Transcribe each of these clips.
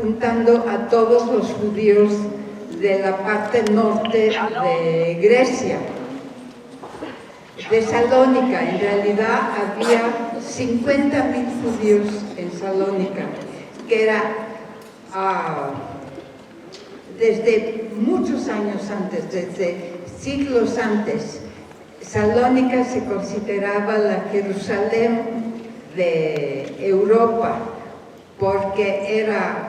juntando a todos los judíos de la parte norte de Grecia, de Salónica. En realidad había 50.000 judíos en Salónica, que era desde muchos años antes, desde siglos antes. Salónica se consideraba la Jerusalén de Europa, porque era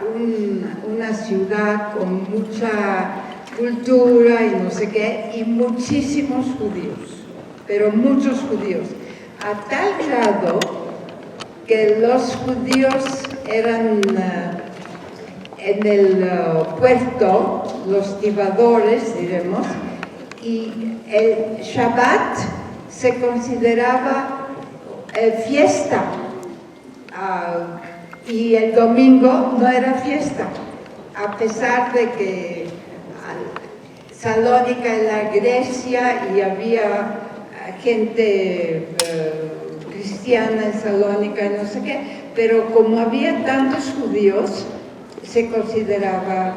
una ciudad con mucha cultura y no sé qué, y muchísimos judíos, pero muchos judíos, a tal grado que los judíos eran en el puerto, los tibadores, diremos, y el Shabbat se consideraba fiesta, y el domingo no era fiesta, a pesar de que Salónica era Grecia y había gente cristiana en Salónica y no sé qué, pero como había tantos judíos, se consideraba,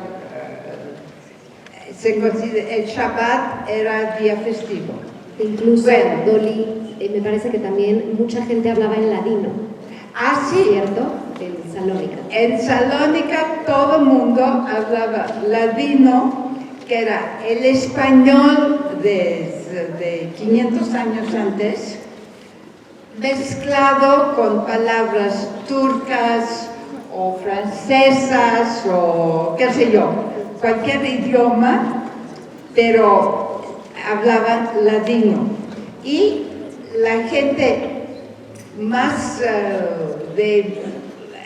el Shabbat era día festivo. Incluso, bueno, Dolly, me parece que también mucha gente hablaba en ladino. Ah, sí. ¿Cierto? En Salónica. En Salónica todo el mundo hablaba ladino, que era el español de 500 años antes, mezclado con palabras turcas o francesas o qué sé yo, cualquier idioma, pero hablaban ladino. Y la gente más de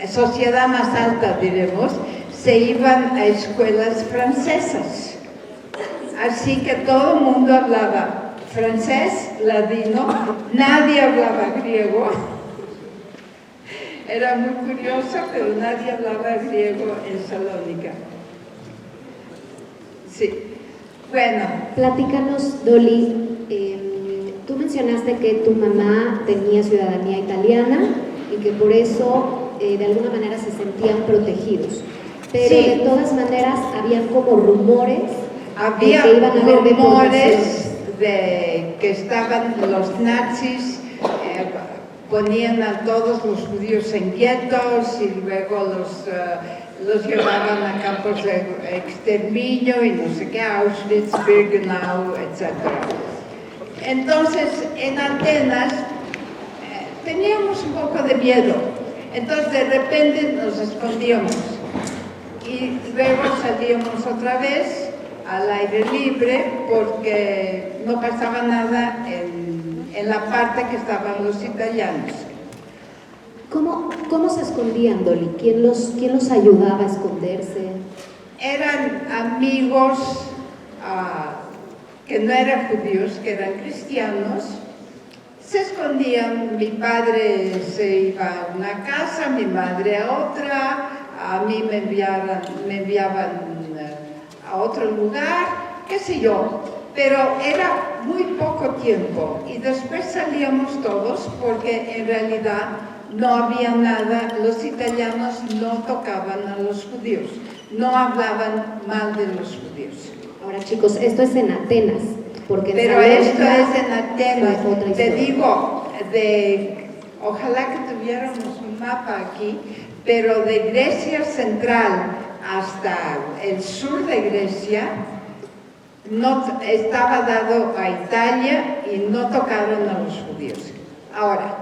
sociedad más alta, diremos, se iban a escuelas francesas. Así que todo el mundo hablaba francés, ladino, nadie hablaba griego. Era muy curioso, pero nadie hablaba griego en Salónica. Sí. Bueno. Platícanos, Dolly, tú mencionaste que tu mamá tenía ciudadanía italiana y que por eso de alguna manera se sentían protegidos. Pero sí, de todas maneras habían como rumores. Había de que iban a haber rumores de que estaban los nazis, ponían a todos los judíos en guetos y luego los llevaban a campos de exterminio y no sé qué, Auschwitz, Birkenau, etc. Entonces, en Atenas teníamos un poco de miedo. Entonces, de repente nos escondíamos y luego salíamos otra vez al aire libre porque no pasaba nada en la parte que estaban los italianos. ¿Cómo se escondían, Dolly? ¿Quién los ayudaba a esconderse? Eran amigos que no eran judíos, que eran cristianos. Se escondían, mi padre se iba a una casa, mi madre a otra, a mí me enviaban a otro lugar, qué sé yo, pero era muy poco tiempo y después salíamos todos porque en realidad no había nada, los italianos no tocaban a los judíos, no hablaban mal de los judíos. Ahora chicos, esto es en Atenas. Porque pero esto es en Atenas, te digo, ojalá que tuviéramos un mapa aquí, pero de Grecia central hasta el sur de Grecia no estaba dado a Italia y no tocaron a los judíos. Ahora,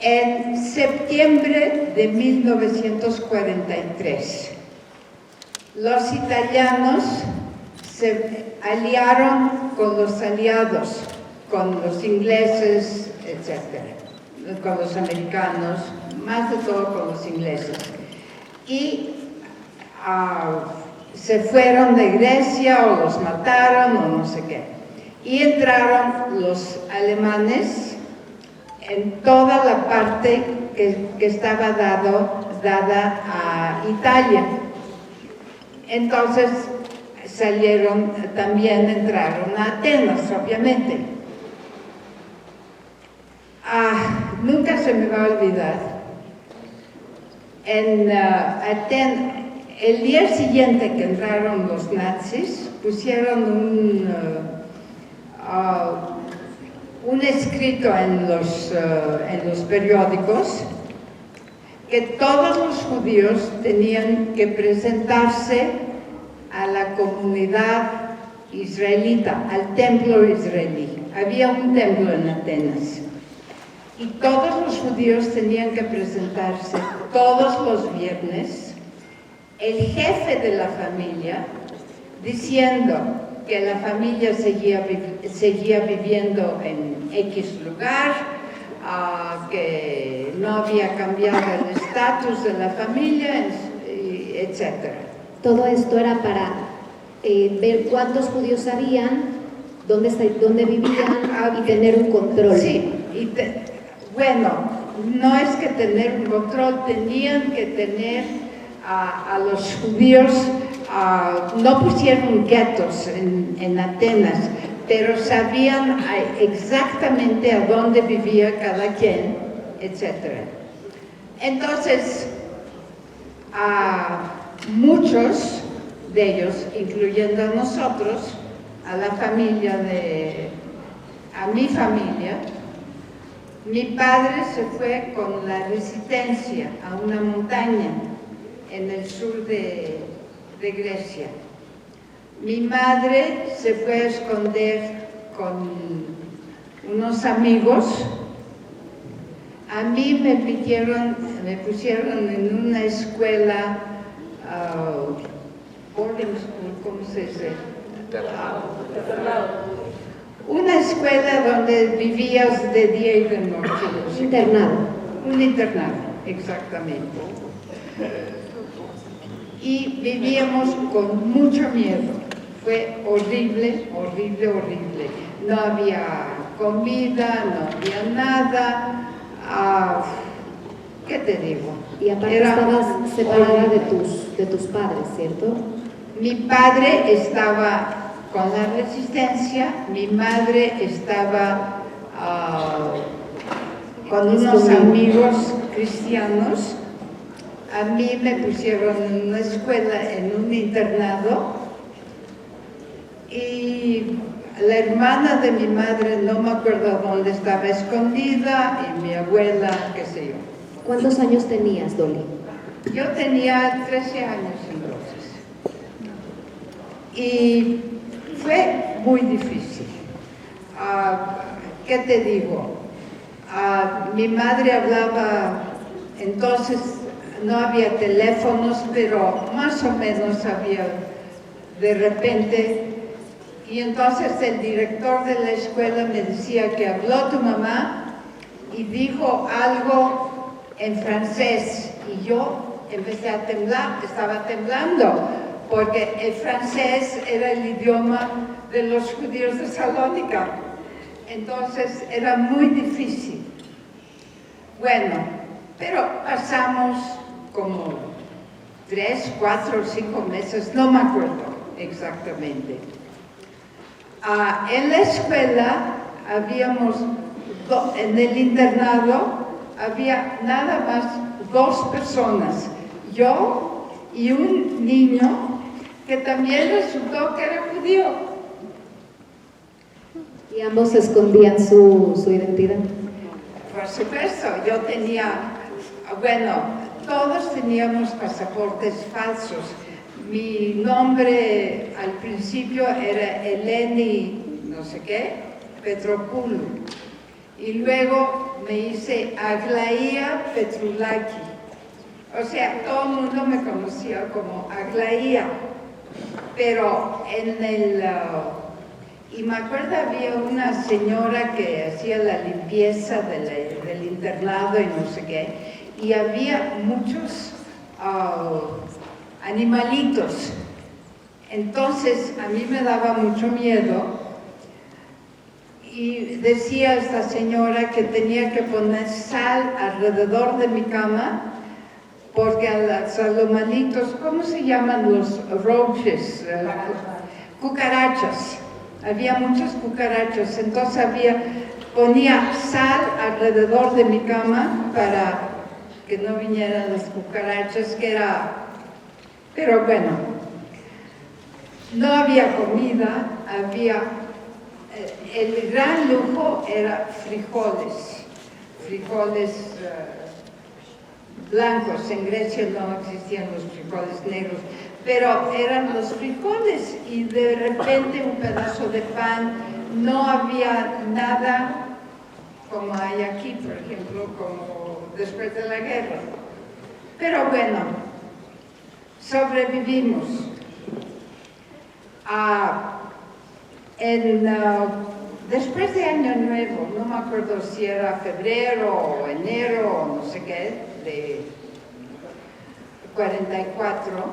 en septiembre de 1943, los italianos se aliaron con los aliados, con los ingleses, etc., con los americanos, más de todo con los ingleses. Y se fueron de Grecia o los mataron o no sé qué. Y entraron los alemanes en toda la parte que estaba dada a Italia. Entonces entraron a Atenas, obviamente. Nunca se me va a olvidar En el día siguiente que entraron los nazis, pusieron un escrito en los periódicos que todos los judíos tenían que presentarse a la comunidad israelita, al templo israelí. Había un templo en Atenas. Y todos los judíos tenían que presentarse todos los viernes, el jefe de la familia, diciendo que la familia seguía viviendo en X lugar, que no había cambiado el estatus de la familia, etc. Todo esto era para ver cuántos judíos habían, dónde vivían y tener un control. Sí, bueno, no es que tener un control, tenían que tener a los judíos, no pusieron guetos en Atenas, pero sabían exactamente a dónde vivía cada quien, etc. Entonces, a muchos de ellos, incluyendo a nosotros, a la familia a mi familia, mi padre se fue con la Resistencia a una montaña en el sur de Grecia. Mi madre se fue a esconder con unos amigos. A mí me pusieron en una escuela, boarding school, ¿cómo se dice? Una escuela donde vivías de día y de noche. Internado. Un internado, exactamente. Y vivíamos con mucho miedo. Fue horrible, horrible, horrible. No había comida, no había nada. ¿Qué te digo? Y aparte estabas separada de tus padres, ¿cierto? Mi padre estaba con la Resistencia, mi madre estaba con unos amigos cristianos. A mí me pusieron en una escuela, en un internado, y la hermana de mi madre, no me acuerdo dónde estaba escondida, y mi abuela, qué sé yo. ¿Cuántos años tenías, Dolly? Yo tenía 13 años entonces. Y fue muy difícil. ¿Qué te digo? Mi madre hablaba, entonces no había teléfonos, pero más o menos había de repente. Y entonces el director de la escuela me decía que habló tu mamá y dijo algo en francés. Y yo empecé a temblar, estaba temblando, porque el francés era el idioma de los judíos de Salónica. Entonces era muy difícil. Bueno, pero pasamos como 3, 4 o 5 meses, no me acuerdo exactamente. En la escuela en el internado, había nada más 2 personas, yo y un niño que también resultó que era judío. ¿Y ambos escondían su identidad? Por supuesto, yo tenía, bueno, todos teníamos pasaportes falsos. Mi nombre al principio era Eleni, no sé qué, Petropoulou. Y luego me hice Aglaia Petroulaki. O sea, todo el mundo me conocía como Aglaia. Pero y me acuerdo había una señora que hacía la limpieza del internado y no sé qué. Y había muchos animalitos. Entonces a mí me daba mucho miedo y decía esta señora que tenía que poner sal alrededor de mi cama porque a los animalitos, ¿cómo se llaman los roaches? Cucarachas. Había muchas cucarachas, entonces ponía sal alrededor de mi cama que no vinieran las cucarachas, que era... Pero bueno, no había comida, había... el gran lujo era frijoles blancos. En Grecia no existían los frijoles negros, pero eran los frijoles, y de repente un pedazo de pan. No había nada como hay aquí, por ejemplo, como después de la guerra. Pero bueno, sobrevivimos. Después de Año Nuevo, no me acuerdo si era febrero o enero o no sé qué, de 44,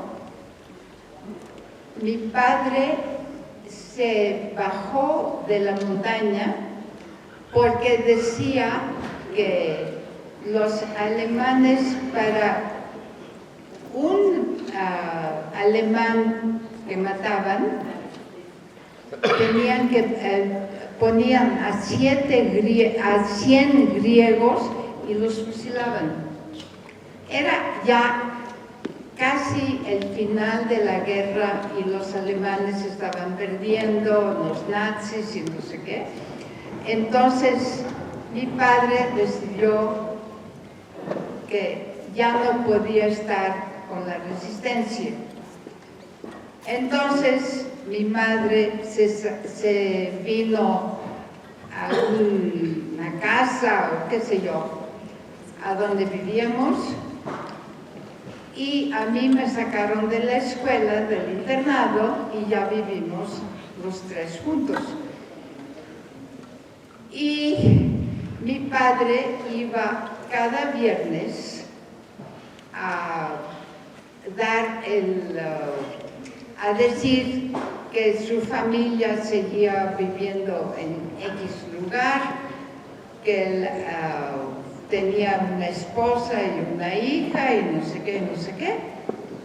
mi padre se bajó de la montaña porque decía que los alemanes, para un alemán que mataban, tenían que ponían a 100 griegos y los fusilaban. Era ya casi el final de la guerra y los alemanes estaban perdiendo, los nazis y no sé qué. Entonces mi padre decidió que ya no podía estar con la resistencia. Entonces mi madre se vino a una casa o qué sé yo, a donde vivíamos, y a mí me sacaron de la escuela, del internado, y ya vivimos los tres juntos. Y mi padre iba cada viernes a a decir que su familia seguía viviendo en X lugar, que él tenía una esposa y una hija y no sé qué,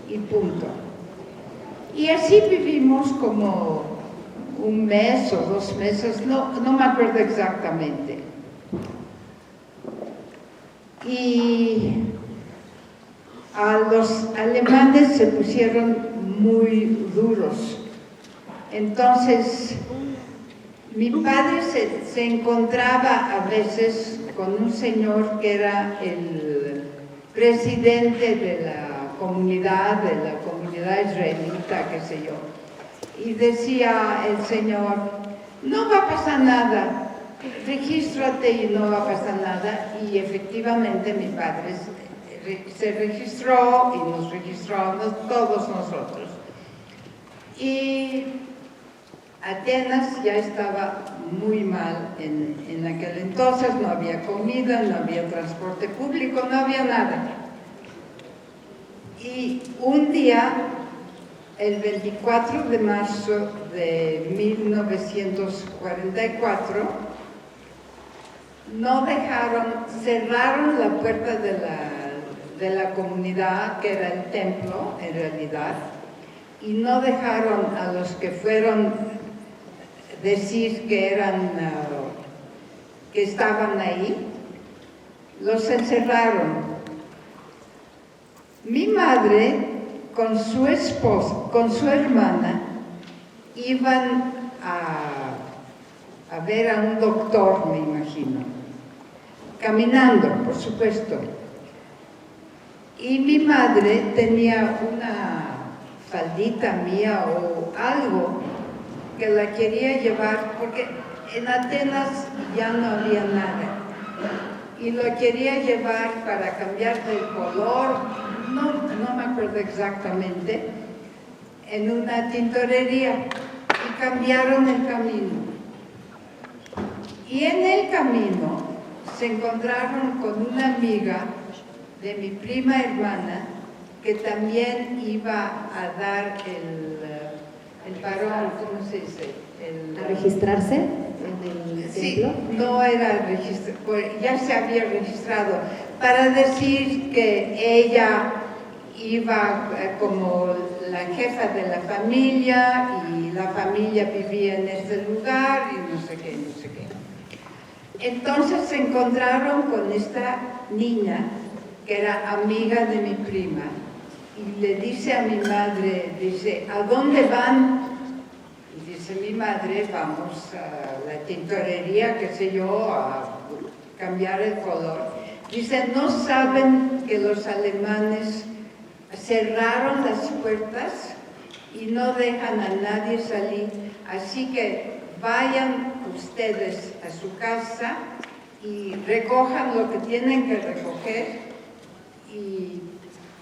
y punto. Y así vivimos como un mes o 2 meses, no me acuerdo exactamente. Y los alemanes se pusieron muy duros. Entonces, mi padre se encontraba a veces con un señor que era el presidente de la comunidad israelita, qué sé yo. Y decía el señor, no va a pasar nada, regístrate y no va a pasar nada. Y efectivamente mi padre se registró y nos registramos todos nosotros. Y Atenas ya estaba muy mal en aquel entonces, no había comida, no había transporte público, no había nada. Y un día, el 24 de marzo de 1944, cerraron la puerta de la comunidad, que era el templo en realidad, y no dejaron a los que fueron decir que estaban ahí, los encerraron. Mi madre con su esposa, con su hermana, iban a ver a un doctor, me imagino, caminando, por supuesto. Y mi madre tenía una faldita mía o algo que la quería llevar, porque en Atenas ya no había nada, y lo quería llevar para cambiar de color, no me acuerdo exactamente, en una tintorería, y cambiaron el camino. Y en el camino se encontraron con una amiga de mi prima hermana, que también iba a dar el parón, ¿cómo se dice? ¿A registrarse en el templo? Sí, no era registrado, ya se había registrado, para decir que ella iba como la jefa de la familia, y la familia vivía en este lugar, y no sé qué. Entonces se encontraron con esta niña que era amiga de mi prima, y le dice a mi madre, dice, ¿a dónde van? Y dice mi madre, vamos a la tintorería, qué sé yo, a cambiar el color. Dice, ¿no saben que los alemanes cerraron las puertas y no dejan a nadie salir? Así que vayan ustedes a su casa y recojan lo que tienen que recoger y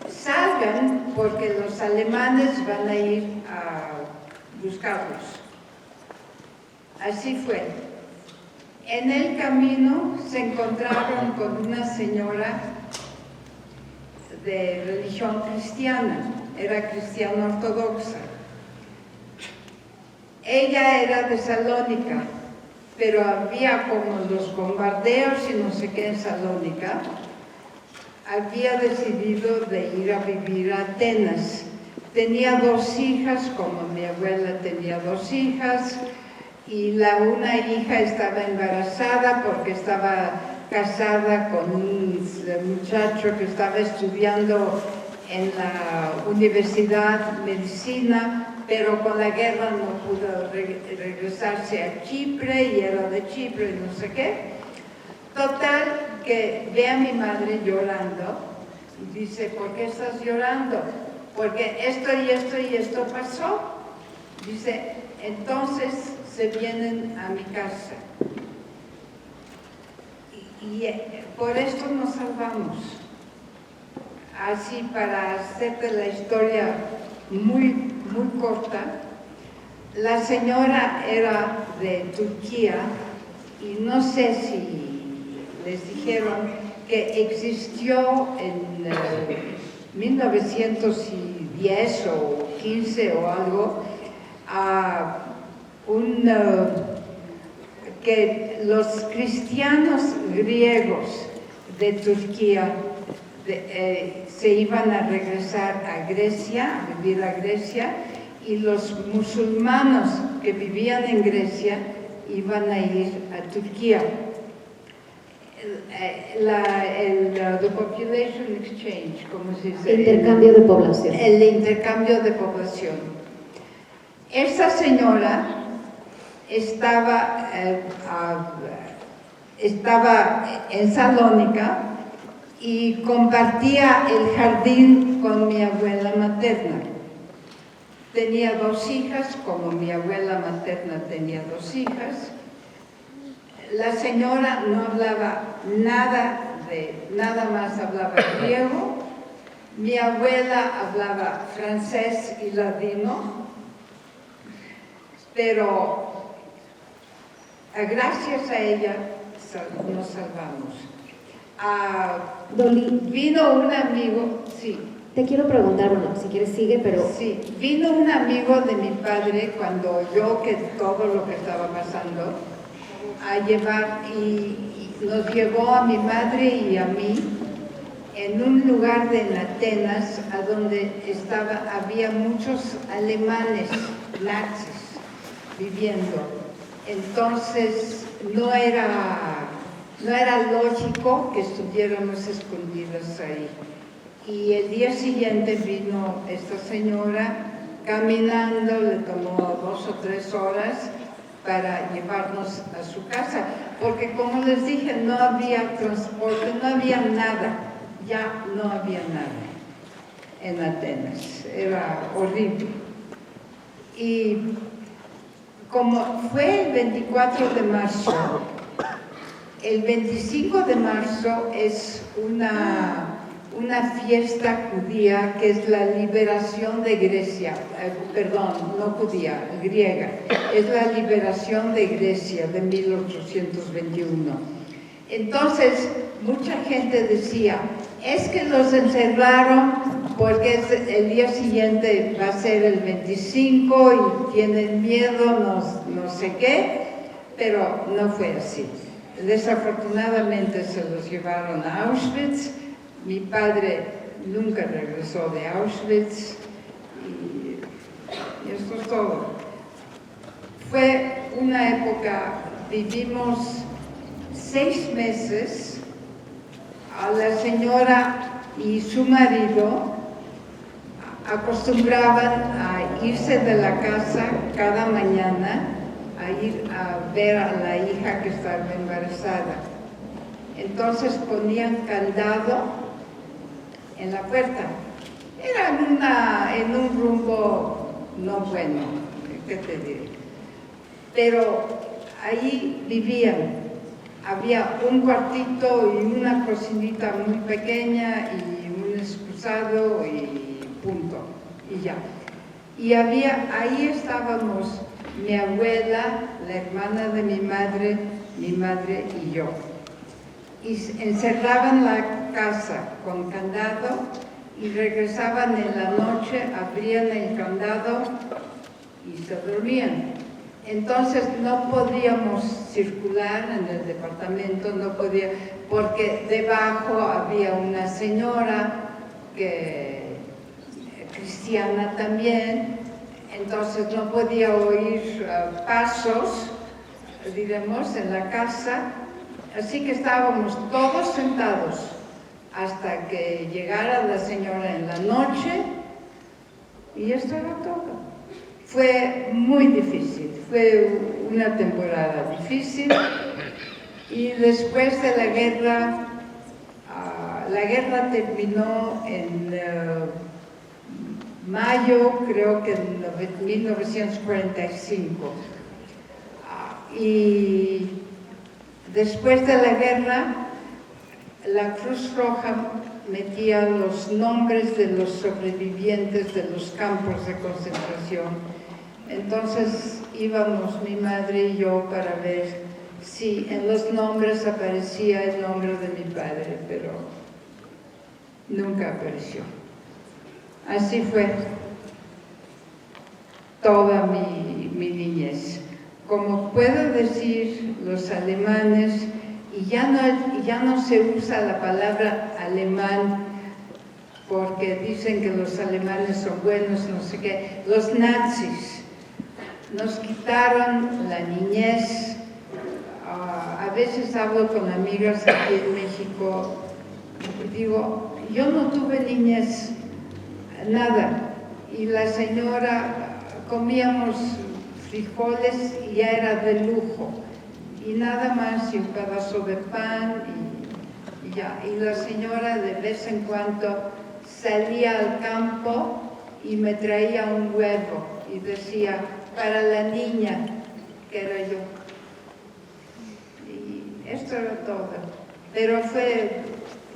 salgan porque los alemanes van a ir a buscarlos. Así fue. En el camino se encontraron con una señora de religión cristiana, era cristiana ortodoxa. Ella era de Salónica, pero había como los bombardeos y no sé qué en Salónica, había decidido de ir a vivir a Atenas. Tenía 2 hijas, como mi abuela tenía 2 hijas, y una hija estaba embarazada porque estaba casada con un muchacho que estaba estudiando en la universidad medicina, pero con la guerra no pudo regresarse a Chipre y era de Chipre y no sé qué. Total, que ve a mi madre llorando y dice, ¿por qué estás llorando? Porque esto y esto y esto pasó. Dice, entonces se vienen a mi casa. Y por esto nos salvamos. Así, para hacerte la historia muy corta, la señora era de Turquía y no sé si les dijeron que existió en 1910 o 15 o algo, que los cristianos griegos de Turquía se iban a regresar a Grecia, a vivir a Grecia, y los musulmanos que vivían en Grecia iban a ir a Turquía. The population exchange, ¿cómo se dice? Intercambio de población. El intercambio de población. Esta señora estaba en Salónica y compartía el jardín con mi abuela materna. Tenía 2 hijas, como mi abuela materna tenía 2 hijas. La señora no hablaba nada más hablaba griego. Mi abuela hablaba francés y ladino, pero gracias a ella nos salvamos. Dolly, Vino un amigo, sí. te quiero preguntar, bueno, si quieres sigue, pero... Sí, vino un amigo de mi padre cuando oyó que todo lo que estaba pasando, a llevar y nos llevó a mi madre y a mí en un lugar de Atenas a donde había muchos alemanes nazis viviendo. Entonces no era lógico que estuviéramos escondidas ahí. Y el día siguiente vino esta señora caminando, le tomó 2 o 3 horas para llevarnos a su casa, porque como les dije, no había transporte, no había nada, ya no había nada en Atenas, era horrible. Y como fue el 24 de marzo, el 25 de marzo es una fiesta judía que es la liberación de Grecia, perdón, no judía, griega, es la liberación de Grecia de 1821. Entonces, mucha gente decía, es que los encerraron porque el día siguiente va a ser el 25 y tienen miedo, no sé qué, pero no fue así. Desafortunadamente se los llevaron a Auschwitz. Mi padre nunca regresó de Auschwitz y esto es todo. Fue una época, vivimos 6 meses. A la señora y su marido acostumbraban a irse de la casa cada mañana a ir a ver a la hija que estaba embarazada. Entonces ponían candado en la puerta. Era en un rumbo no bueno, ¿qué te diré? Pero ahí vivían. Había un cuartito y una cocinita muy pequeña y un excusado y punto, y ya. Y ahí estábamos mi abuela, la hermana de mi madre y yo. Y encerraban la casa con candado y regresaban en la noche, abrían el candado y se dormían. Entonces no podíamos circular en el departamento, porque debajo había una señora cristiana también, entonces no podía oír pasos, diremos, en la casa, así que estábamos todos sentados hasta que llegara la señora en la noche y esto era todo. Fue muy difícil, fue una temporada difícil y después de la guerra terminó en mayo, creo que en 1945. Y después de la guerra, la Cruz Roja metía los nombres de los sobrevivientes de los campos de concentración. Entonces íbamos mi madre y yo para ver si en los nombres aparecía el nombre de mi padre, pero nunca apareció. Así fue toda mi niñez. Como puedo decir, los alemanes, y ya no se usa la palabra alemán porque dicen que los alemanes son buenos, no sé qué, los nazis nos quitaron la niñez. A veces hablo con amigas aquí en México y digo, yo no tuve niñez, nada, y la señora comíamos frijoles y ya era de lujo, y nada más, y un pedazo de pan y ya. Y la señora de vez en cuando salía al campo y me traía un huevo y decía, para la niña, que era yo. Y esto era todo. Pero fue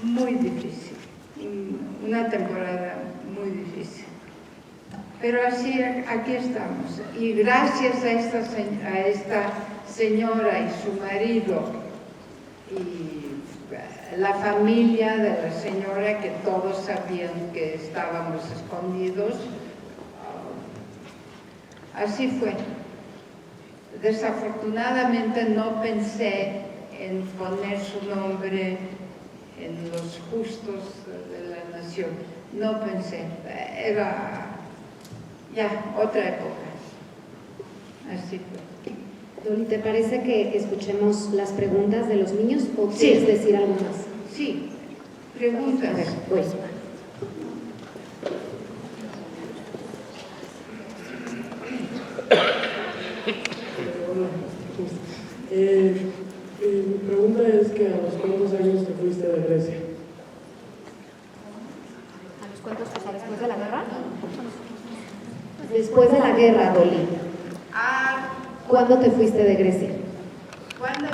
muy difícil, una temporada muy difícil. Pero así, aquí estamos. Y gracias a esta señora y su marido y la familia de la señora, que todos sabían que estábamos escondidos, así fue. Desafortunadamente no pensé en poner su nombre en los justos de la nación. No pensé. Era ya otra época. Así fue. Doli, ¿te parece que escuchemos las preguntas de los niños o Sí. quieres decir algo más? Sí, preguntas. Pues. Mi pregunta es que ¿a los cuántos años te fuiste de Grecia? ¿A los cuántos? ¿Después de la guerra? Después de la guerra, Doli. ¿Cuándo te fuiste de Grecia? ¿Cuándo